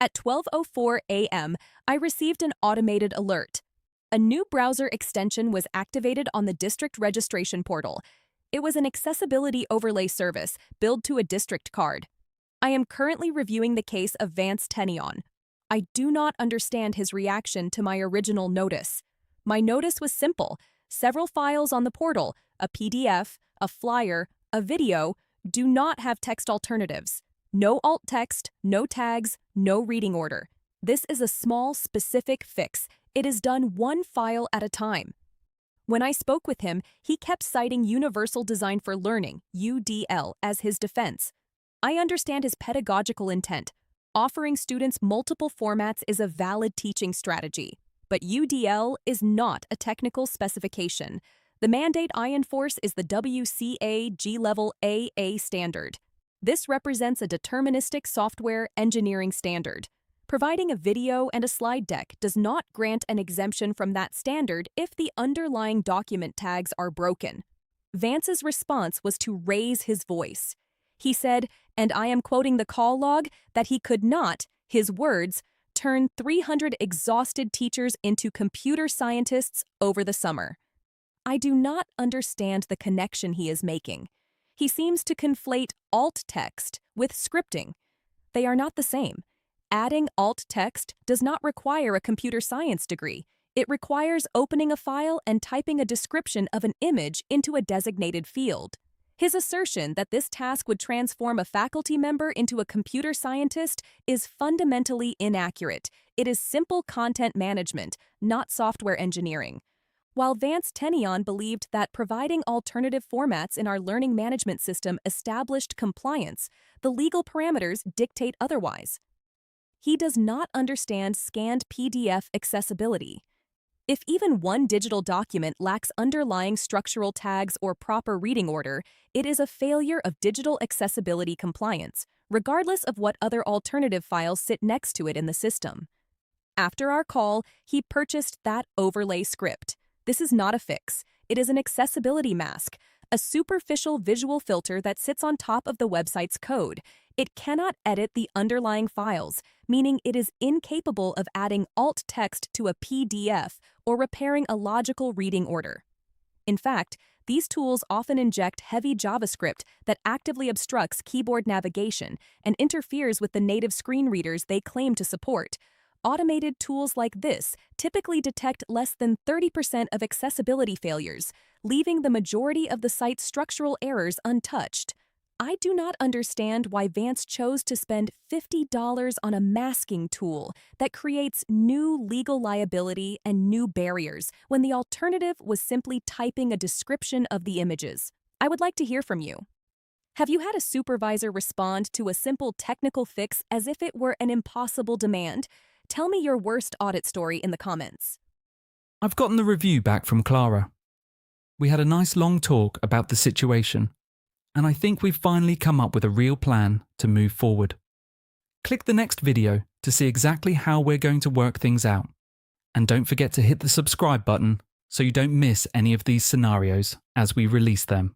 At 12:04 a.m., I received an automated alert. A new browser extension was activated on the district registration portal. It was an accessibility overlay service billed to a district card. I am currently reviewing the case of Vance. I do not understand his reaction to my original notice. My notice was simple: several files on the portal, a PDF, a flyer, a video, do not have text alternatives. No alt text, no tags, no reading order. This is a small, specific fix. It is done one file at a time. When I spoke with him, he kept citing Universal Design for Learning, UDL, as his defense. I understand his pedagogical intent. Offering students multiple formats is a valid teaching strategy, but UDL is not a technical specification. The mandate I enforce is the WCAG Level AA standard. This represents a deterministic software engineering standard. Providing a video and a slide deck does not grant an exemption from that standard if the underlying document tags are broken. Vance's response was to raise his voice. He said, and I am quoting the call log, that he could not, his words, turn 300 exhausted teachers into computer scientists over the summer. I do not understand the connection he is making. He seems to conflate alt text with scripting. They are not the same. Adding alt text does not require a computer science degree. It requires opening a file and typing a description of an image into a designated field. His assertion that this task would transform a faculty member into a computer scientist is fundamentally inaccurate. It is simple content management, not software engineering. While Vance believed that providing alternative formats in our learning management system established compliance, the legal parameters dictate otherwise. He does not understand scanned PDF accessibility. If even one digital document lacks underlying structural tags or proper reading order, it is a failure of digital accessibility compliance, regardless of what other alternative files sit next to it in the system. After our call, he purchased that overlay script. This is not a fix. It is an accessibility mask, a superficial visual filter that sits on top of the website's code. It cannot edit the underlying files, meaning it is incapable of adding alt text to a PDF or repairing a logical reading order. In fact, these tools often inject heavy JavaScript that actively obstructs keyboard navigation and interferes with the native screen readers they claim to support. Automated tools like this typically detect less than 30% of accessibility failures, leaving the majority of the site's structural errors untouched. I do not understand why Vance chose to spend $50 on a masking tool that creates new legal liability and new barriers when the alternative was simply typing a description of the images. I would like to hear from you. Have you had a supervisor respond to a simple technical fix as if it were an impossible demand? Tell me your worst audit story in the comments. I've gotten the review back from Clara. We had a nice long talk about the situation, and I think we've finally come up with a real plan to move forward. Click the next video to see exactly how we're going to work things out. And don't forget to hit the subscribe button so you don't miss any of these scenarios as we release them.